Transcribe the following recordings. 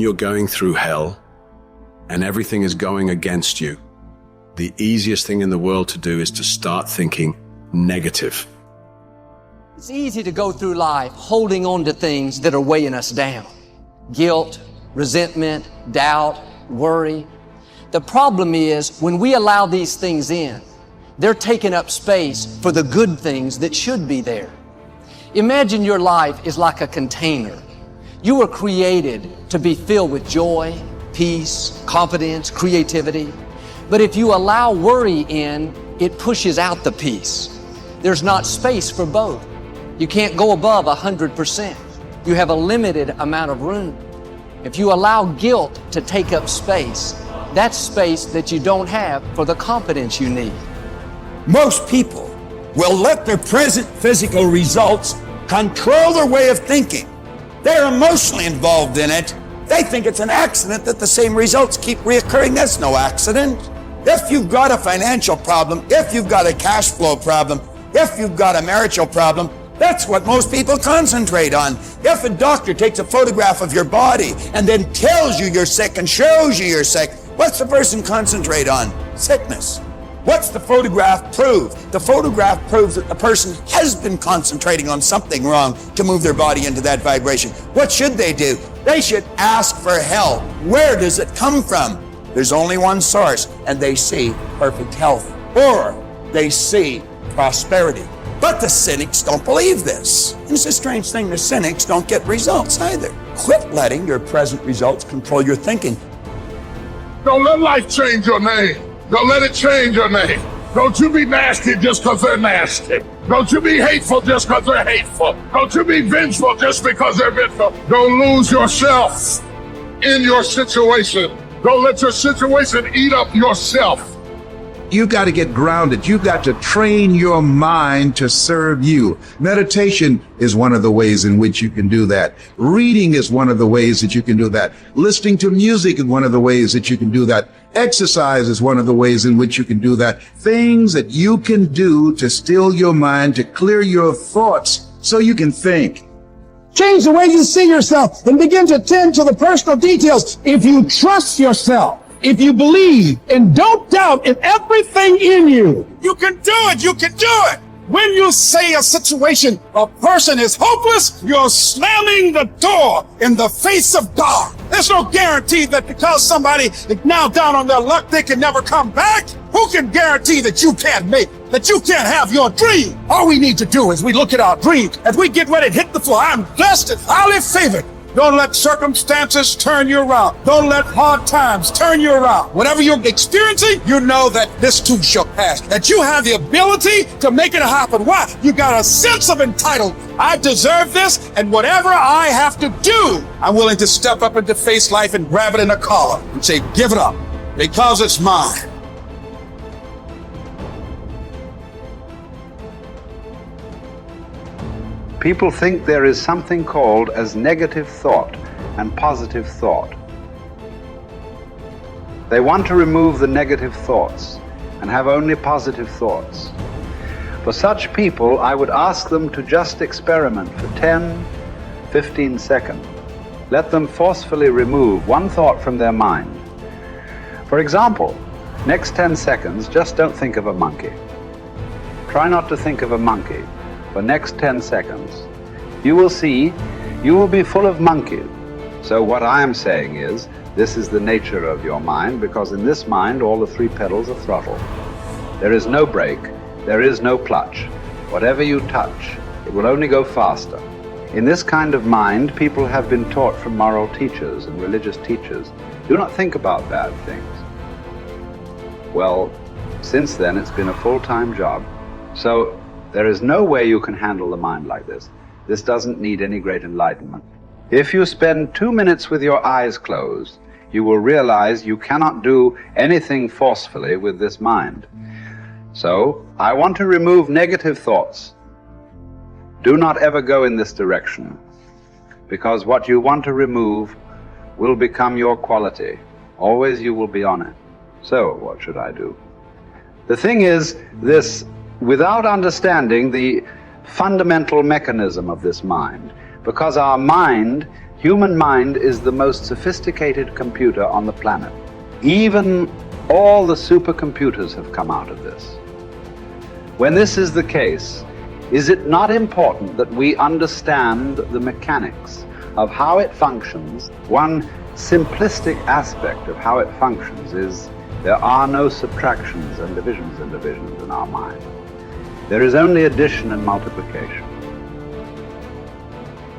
you're going through hell and everything is going against you, the easiest thing in the world to do is to start thinking negative. It's easy to go through life holding on to things that are weighing us down. Guilt, resentment, doubt, worry. The problem is when we allow these things in, they're taking up space for the good things that should be there. Imagine your life is like a container. You were created to be filled with joy, peace, confidence, creativity. But if you allow worry in, it pushes out the peace. There's not space for both. You can't go above 100%. You have a limited amount of room. If you allow guilt to take up space, that's space that you don't have for the confidence you need. Most people will let their present physical results control their way of thinking. They're emotionally involved in it. They think it's an accident that the same results keep reoccurring. That's no accident. If you've got a financial problem, if you've got a cash flow problem, if you've got a marital problem, that's what most people concentrate on. If a doctor takes a photograph of your body and then tells you you're sick and shows you you're sick, what's the person concentrate on? Sickness. What's the photograph prove? The photograph proves that the person has been concentrating on something wrong to move their body into that vibration. What should they do? They should ask for help. Where does it come from? There's only one source, and they see perfect health, or they see prosperity. But the cynics don't believe this. It's a strange thing, the cynics don't get results either. Quit letting your present results control your thinking. Don't let life change your name. Don't let it change your name. Don't you be nasty just because they're nasty. Don't you be hateful just because they're hateful. Don't you be vengeful just because they're vengeful. Don't lose yourself in your situation. Don't let your situation eat up yourself. You've got to get grounded. You've got to train your mind to serve you. Meditation is one of the ways in which you can do that. Reading is one of the ways that you can do that. Listening to music is one of the ways that you can do that. Exercise is one of the ways in which you can do that. Things that you can do to still your mind, to clear your thoughts so you can think. Change the way you see yourself and begin to tend to the personal details. If you trust yourself, if you believe and don't doubt in everything in you, you can do it. You can do it. When you say a situation, a person is hopeless, you're slamming the door in the face of God. There's no guarantee that because somebody is now down on their luck, they can never come back. Who can guarantee that you can't make, that you can't have your dream? All we need to do is we look at our dream as we get ready to hit the floor. I'm blessed and highly favored. Don't let circumstances turn you around. Don't let hard times turn you around. Whatever you're experiencing, you know that this too shall pass. That you have the ability to make it happen. Why? You got a sense of entitlement. I deserve this, and whatever I have to do, I'm willing to step up into face life and grab it in a collar and say, give it up, because it's mine. People think there is something called as negative thought and positive thought. They want to remove the negative thoughts and have only positive thoughts. For such people, I would ask them to just experiment for 10, 15 seconds. Let them forcefully remove one thought from their mind. For example, next 10 seconds, just don't think of a monkey. Try not to think of a monkey. For next 10 seconds, you will see you will be full of monkeys. So what I am saying is, this is the nature of your mind, because in this mind, all the three pedals are throttle. There is no brake, there is no clutch. Whatever you touch, it will only go faster. In this kind of mind, people have been taught from moral teachers and religious teachers, do not think about bad things. Well, since then, it's been a full-time job. So there is no way you can handle the mind like this. This doesn't need any great enlightenment. If you spend 2 minutes with your eyes closed, you will realize you cannot do anything forcefully with this mind. So, I want to remove negative thoughts. Do not ever go in this direction, because what you want to remove will become your quality. Always you will be on it. So, what should I do? The thing is this: without understanding the fundamental mechanism of this mind, because our mind, human mind is the most sophisticated computer on the planet. Even all the supercomputers have come out of this. When this is the case, is it not important that we understand the mechanics of how it functions? One simplistic aspect of how it functions is there are no subtractions and divisions in our mind. There is only addition and multiplication.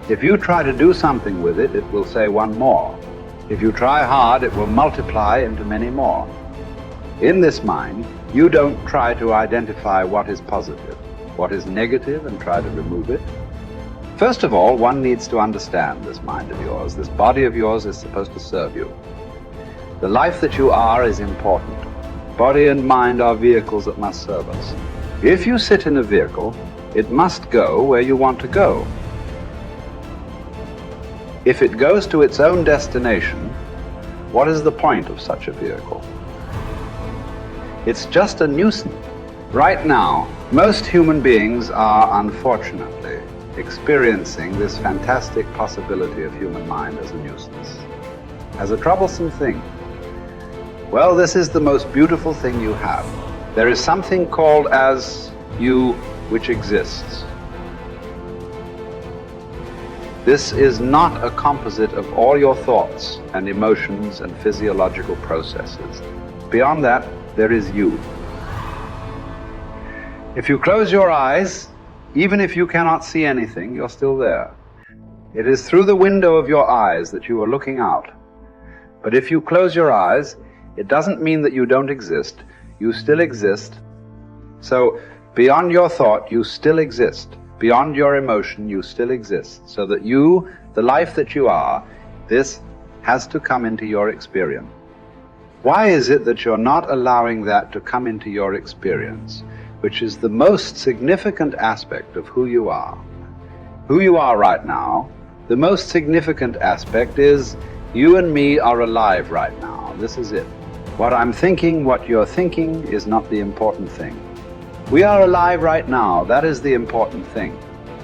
If you try to do something with it, it will say one more. If you try hard, it will multiply into many more. In this mind, you don't try to identify what is positive, what is negative, and try to remove it. First of all, one needs to understand this mind of yours. This body of yours is supposed to serve you. The life that you are is important. Body and mind are vehicles that must serve us. If you sit in a vehicle, it must go where you want to go. If it goes to its own destination, what is the point of such a vehicle? It's just a nuisance. Right now, most human beings are, unfortunately, experiencing this fantastic possibility of human mind as a nuisance, as a troublesome thing. Well, this is the most beautiful thing you have. There is something called as you which exists. This is not a composite of all your thoughts and emotions and physiological processes. Beyond that, there is you. If you close your eyes, even if you cannot see anything, you're still there. It is through the window of your eyes that you are looking out. But if you close your eyes, it doesn't mean that you don't exist. You still exist. So beyond your thought, you still exist. Beyond your emotion, you still exist. So that you, the life that you are, this has to come into your experience. Why is it that you're not allowing that to come into your experience, which is the most significant aspect of who you are? Who you are right now, the most significant aspect is you and me are alive right now. This is it. What I'm thinking, what you're thinking is not the important thing. We are alive right now. That is the important thing.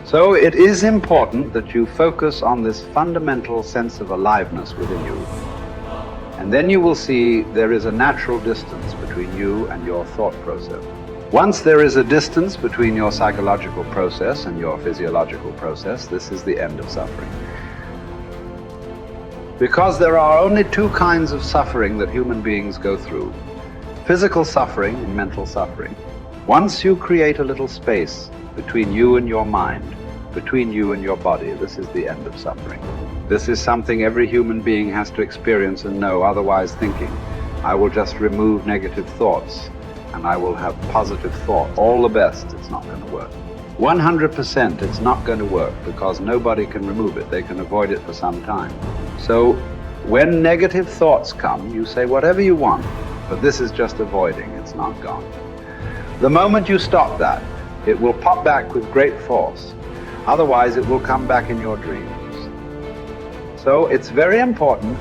So it is important that you focus on this fundamental sense of aliveness within you. And then you will see there is a natural distance between you and your thought process. Once there is a distance between your psychological process and your physiological process, this is the end of suffering. Because there are only two kinds of suffering that human beings go through: physical suffering and mental suffering. Once you create a little space between you and your mind, between you and your body, this is the end of suffering. This is something every human being has to experience and know, otherwise thinking, I will just remove negative thoughts and I will have positive thought. All the best, it's not going to work. 100% it's not going to work, because nobody can remove it. They can avoid it for some time. So when negative thoughts come, you say whatever you want, but this is just avoiding, it's not gone. The moment you stop that, it will pop back with great force. Otherwise, it will come back in your dreams. So it's very important.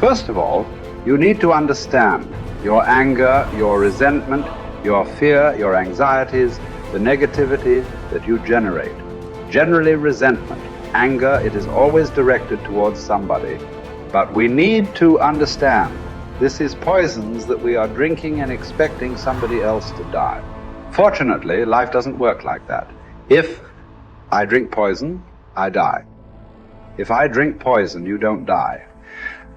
First of all, you need to understand your anger, your resentment, your fear, your anxieties, the negativity that you generate. Generally resentment, anger, it is always directed towards somebody. But we need to understand this is poisons that we are drinking and expecting somebody else to die. Fortunately, life doesn't work like that. If I drink poison, I die. If I drink poison, you don't die.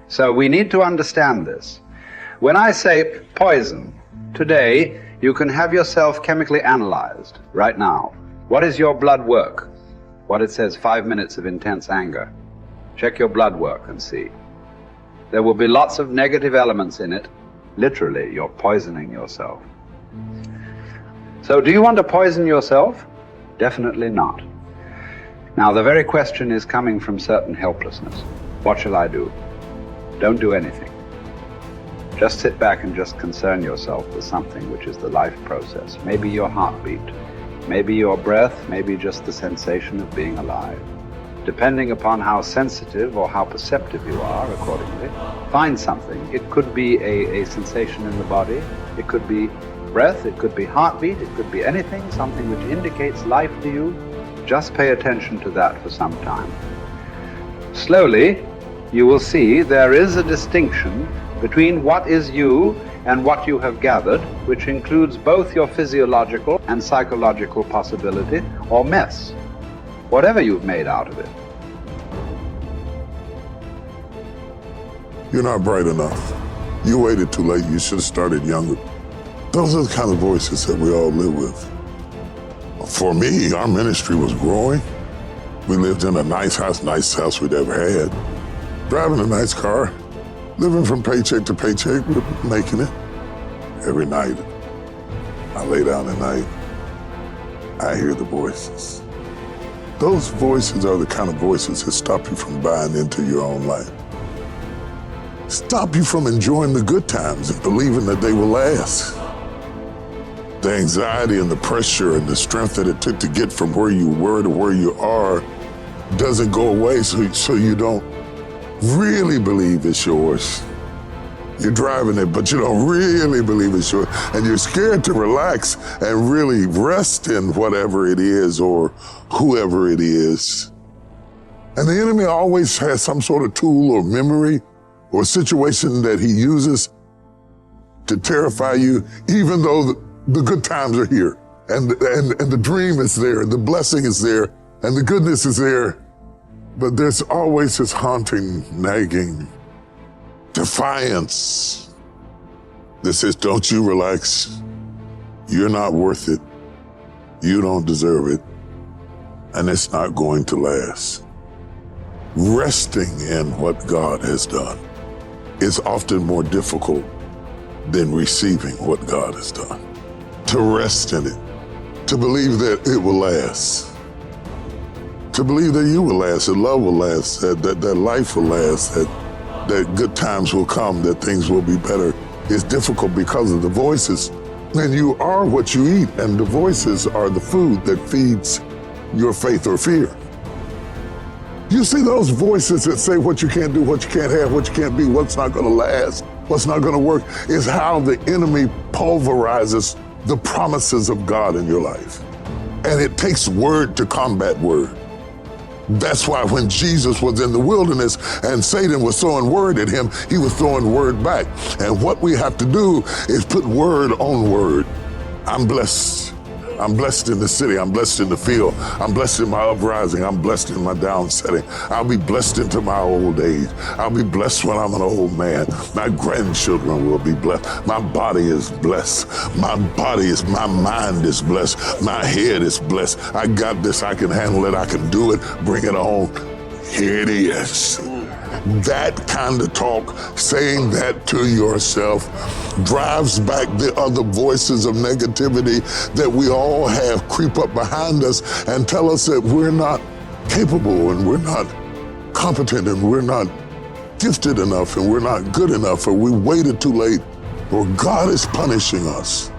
So we need to understand this. When I say poison, today you can have yourself chemically analyzed right now. What is your blood work? What it says, 5 minutes of intense anger. Check your blood work and see. There will be lots of negative elements in it. Literally, you're poisoning yourself. So do you want to poison yourself? Definitely not. Now the very question is coming from certain helplessness. What shall I do? Don't do anything. Just sit back and just concern yourself with something which is the life process. Maybe your heartbeat, maybe your breath, maybe just the sensation of being alive. Depending upon how sensitive or how perceptive you are, accordingly, find something. It could be a sensation in the body, it could be breath, it could be heartbeat, it could be anything, something which indicates life to you. Just pay attention to that for some time. Slowly, you will see there is a distinction between what is you and what you have gathered, which includes both your physiological and psychological possibility or mess, whatever you've made out of it. You're not bright enough. You waited too late. You should have started younger. Those are the kind of voices that we all live with. For me, our ministry was growing. We lived in a nice house we'd ever had. Driving a nice car, living from paycheck to paycheck, making it. Every night, I lay down at night, I hear the voices. Those voices are the kind of voices that stop you from buying into your own life. Stop you from enjoying the good times and believing that they will last. The anxiety and the pressure and the strength that it took to get from where you were to where you are doesn't go away, so you don't really believe it's yours. You're driving it, but you don't really believe it's yours. And you're scared to relax and really rest in whatever it is or whoever it is. And the enemy always has some sort of tool or memory or situation that he uses to terrify you, even though the good times are here and the dream is there, and the blessing is there, and the goodness is there. But there's always this haunting, nagging defiance that says, don't you relax. You're not worth it. You don't deserve it. And it's not going to last. Resting in what God has done is often more difficult than receiving what God has done. To rest in it, to believe that it will last, to believe that you will last, that love will last, that life will last, that good times will come, that things will be better, is difficult because of the voices. And you are what you eat, and the voices are the food that feeds your faith or fear. You see those voices that say what you can't do, what you can't have, what you can't be, what's not gonna last, what's not gonna work, is how the enemy pulverizes the promises of God in your life. And it takes word to combat word. That's why when Jesus was in the wilderness and Satan was throwing word at him, he was throwing word back. And what we have to do is put word on word. I'm blessed. I'm blessed in the city. I'm blessed in the field. I'm blessed in my uprising. I'm blessed in my downsetting. I'll be blessed into my old age. I'll be blessed when I'm an old man. My grandchildren will be blessed. My body is blessed. My mind is blessed. My head is blessed. I got this. I can handle it. I can do it. Bring it on. Here it is. That kind of talk, saying that to yourself, drives back the other voices of negativity that we all have creep up behind us and tell us that we're not capable and we're not competent and we're not gifted enough and we're not good enough, or we waited too late, or God is punishing us.